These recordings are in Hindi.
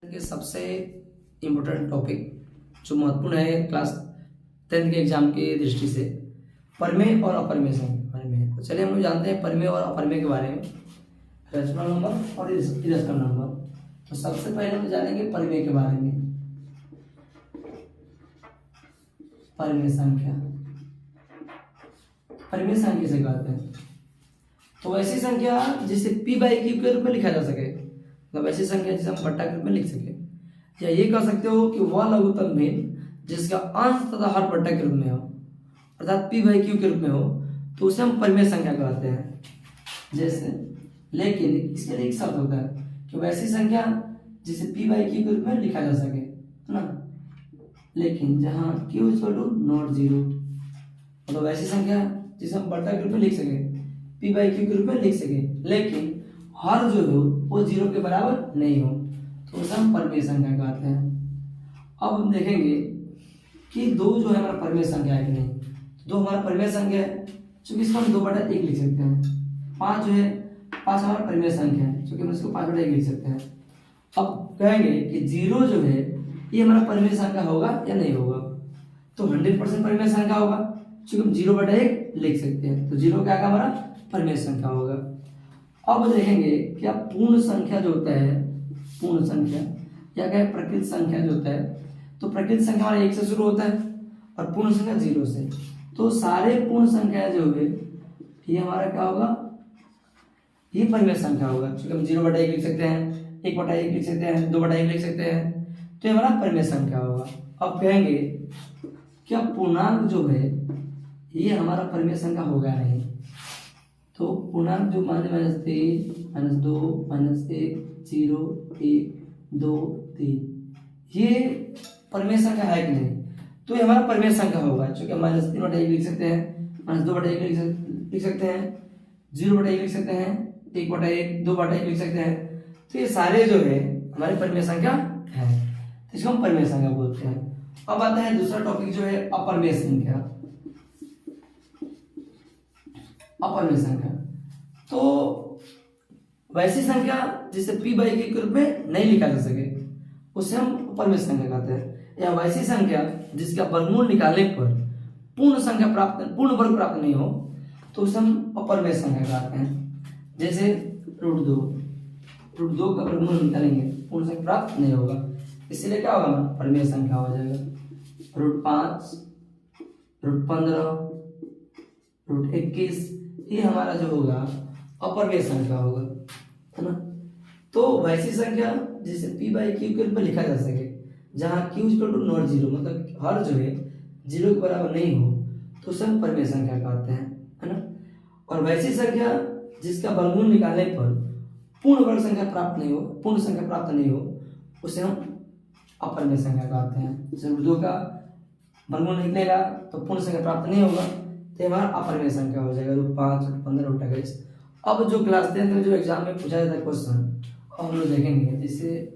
के सबसे इम्पोर्टेंट टॉपिक जो महत्वपूर्ण है क्लास 10 के एग्जाम की दृष्टि से परमेय और अपरमेय संख्या बारे में। तो चलिए हम लोग जानते हैं परमेय और अपरमेय के बारे में, रेशनल नंबर और इरेशनल नंबर। तो सबसे पहले हम जानेंगे परमेय के बारे में। परमेय संख्या, परमेय संख्या से कहते हैं तो ऐसी संख्या जिसे p बाई क्यू के रूप में लिखा जा सके, मतलब ऐसी संख्या जिसे हम बट्टा के रूप में लिख सके, या ये कह सकते हो कि वह लघुत्तम भिन्न जिसका अंश तथा हर बट्टा के रूप में हो, अर्थात p बाई क्यू के रूप में हो, तो उसे हम परमेय संख्या कहते हैं। जैसे लेकिन इसके लिए एक शर्त होता है कि वैसी संख्या जिसे p बाई क्यू के रूप में लिखा जा सके, है ना, लेकिन जहाँ q equal to not zero, मतलब वैसी संख्या जिसे हम बट्टा के रूप में लिख सके, p बाई क्यू के रूप में लिख सके, लेकिन हर जो हो वो जीरो के बराबर नहीं हो, तो उसे हम परमेय संख्या कहते हैं। अब हम देखेंगे कि दो जो है हमारा परमेय संख्या है कि नहीं। दो हमारा परमेय संख्या है, चूंकि इसको हम 2/1 लिख सकते हैं। 5 जो है, 5 हमारा परमेय संख्या है, चूंकि हम इसको 5/1 लिख सकते हैं। अब कहेंगे कि जीरो जो है ये हमारा परमेय संख्या होगा या नहीं होगा, तो 100% परमेय संख्या होगा, चूंकि हम 0/1 लिख सकते हैं, तो जीरो क्या का हमारा परमेय संख्या होगा। अब देखेंगे कि अब पूर्ण संख्या जो होता है, पूर्ण संख्या या क्या प्रकृत संख्या जो होता है, तो प्रकृत संख्या हमारा 1 से शुरू होता है और पूर्ण संख्या 0 से। तो सारे पूर्ण संख्या जो है ये हमारा क्या होगा, ये परमेय संख्या होगा, क्योंकि हम 0/1 लिख सकते हैं, 1/1 लिख सकते हैं, 2/1 लिख सकते हैं, तो ये हमारा परमेय संख्या होगा। अब कहेंगे कि अब पूर्णांक जो है ये हमारा परमेय संख्या होगा नहीं, तो पूर्णांक जो मान -3, -2, -1, 0, 1, 2, 3 ये परमेय संख्या है कि नहीं, तो ये हमारा परमेय संख्या होगा, क्योंकि हम -3/1 लिख सकते हैं, -2/1 लिख सकते हैं, 0/1 लिख सकते हैं, 1/1, 2/1 लिख सकते हैं, तो ये सारे जो है हमारे परमेय संख्या है, तो इसको हम परमेय संख्या बोलते हैं। अब आता है दूसरा टॉपिक जो है अपरमेय संख्या। अपरमेय संख्या तो वैसी संख्या जिसे p बाई क्यू के रूप में नहीं लिखा जा सके, उसे हम अपरमेय संख्या कहते हैं। या वैसी संख्या जिसका वर्गमूल निकालने पर पूर्ण वर्ग प्राप्त नहीं हो, तो उसे हम अपरमेय संख्या कहते हैं। जैसे √2 का वर्गमूल निकालेंगे, पूर्ण संख्या प्राप्त नहीं होगा, इसलिए क्या होगा, परमेय संख्या हो जाएगा। √5, √15, √21 ये हमारा जो होगा अपरमेय संख्या होगा, है ना। तो वैसी संख्या जिसे p बाई क्यू के रूप में लिखा जा सके, जहाँ q equal to not zero, मतलब हर जो है 0 के बराबर नहीं हो, तो उसे हम परमेय संख्या कहते हैं, है ना। और वैसी संख्या जिसका वर्गमूल निकालने पर पूर्ण संख्या प्राप्त नहीं हो, उसे हम अपरमेय संख्या कहते हैं। जैसे 2 का वर्गमूल निकलेगा तो पूर्ण संख्या प्राप्त नहीं होगा, तो हमारा अपरमेय संख्या हो जाएगा। 5, 15, 28। अब जो क्लास 10 में जो एग्जाम में पूछा जाता है क्वेश्चन, अब हम लोग देखेंगे। जैसे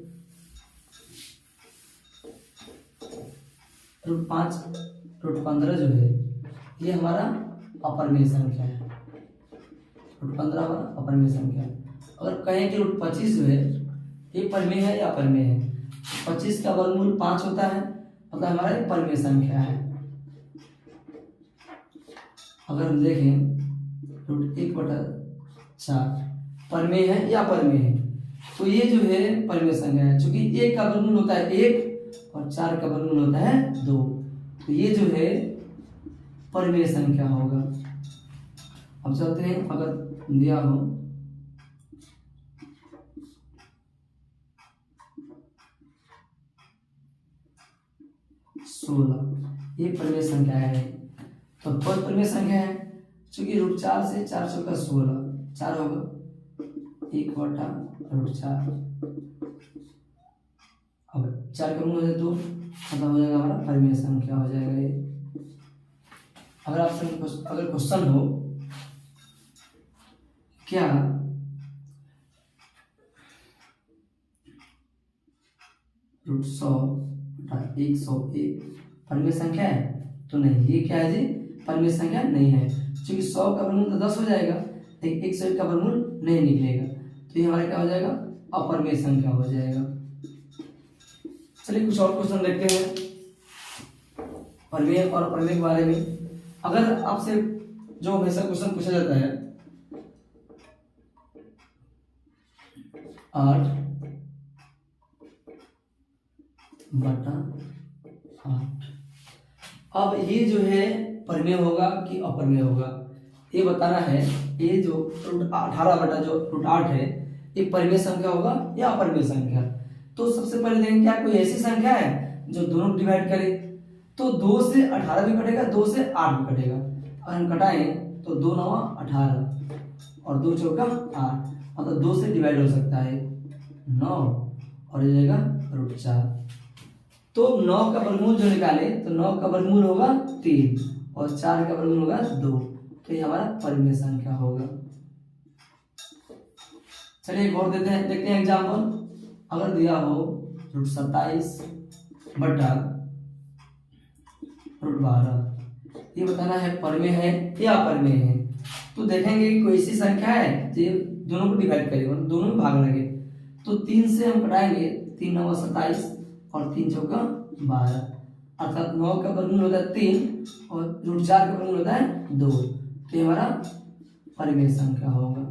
√5, √15 जो है ये हमारा अपरमेय संख्या है। √15 हमारा अपरमेय संख्या है। अगर कहें कि √25 जो है ये परमेय है या अपरमेय है, 25 का वर्गमूल 5 होता है, मतलब हमारा ये परमेय संख्या है। अगर हम देखें √1/4 परमेय है या अपरमेय है, तो ये जो है परमेय संख्या है, क्योंकि 1 का वर्गमूल होता है 1 और 4 का वर्गमूल होता है 2, तो ये जो है परमेय संख्या होगा। अब चलते हैं, अगर दिया हो 16, ये परमेय संख्या है। तो बहुत परमेय संख्या है, चूंकि √4 से 4 चौका 16, 4 होगा 1/√4। अब 4 का मूल हो जाए 2, मतलब हो जाएगा हमारा परमेय संख्या हो जाएगा ये। अगर क्वेश्चन हो क्या √100/101 परमेय संख्या है, तो नहीं, ये क्या है जी, परमेय संख्या नहीं है, क्योंकि 100 का वर्गमूल तो 10 हो जाएगा, लेकिन 101 का वर्गमूल नहीं निकलेगा, तो ये हमारा क्या हो जाएगा, अपरमेय संख्या हो जाएगा। चलिए कुछ और क्वेश्चन देखते हैं परिमेय और अपरिमेय के बारे में। अगर आपसे जो हमेशा क्वेश्चन पूछा जाता है 8/8, अब ये जो है परिमेय होगा कि अपरिमेय होगा ये बताना है। ये जो √18 है ये परिमेय संख्या होगा या अपरिमेय संख्या। तो सबसे पहले देखेंगे क्या कोई ऐसी संख्या है जो दोनों को डिवाइड करे। तो 2 से 18 भी कटेगा, 2 से 8 भी कटेगा। अगर हम कटाएं तो 2 9 18 और 2 चौका 8, मतलब 2 से डिवाइड हो सकता है 9 और ये जाएगा √4। तो 9 का वर्गमूल जो निकाले तो 9 का वर्गमूल होगा 3 और 4 का वर्गमूल होगा 2। तो ये हमारा परिमेय संख्या होगा। चलिए एक और देखते हैं एग्जाम्पल। अगर दिया हो √27/√12, ये बताना है परिमेय है या अपरिमेय है। तो देखेंगे कोई ऐसी संख्या है जो दोनों को डिवाइड करेगा, दोनों में भाग लगे। तो 3 से हम घटाएंगे, 3 9 27 और 3 चौका 12, अर्थात 9 का वर्गमूल होता है 3 और √4 का वर्गमूल होता है 2। तो ये हमारा परिमेय संख्या होगा।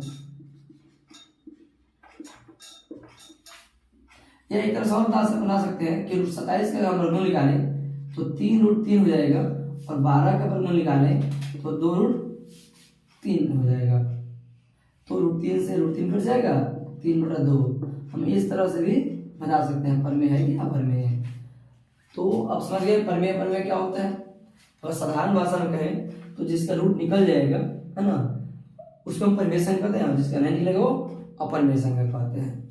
या एक तरह से और बना सकते हैं कि √27 का वर्गमूल निकालें तो 3√3 हो जाएगा और 12 का वर्गमूल निकालें तो 2√3 हो जाएगा। तो √3 से √3 कट जाएगा, 3/2। हम इस तरह से भी बता सकते हैं परिमेय है कि अपरिमेय है। तो अब समझ गए परिमेय अपरिमेय क्या होता है। अगर साधारण भाषा में कहें तो जिसका रूट निकल जाएगा है ना, उसको हम परिमेय संख्या कहते हैं, जिसका नहीं निकलेगा वो अपरिमेय संख्या कहते हैं।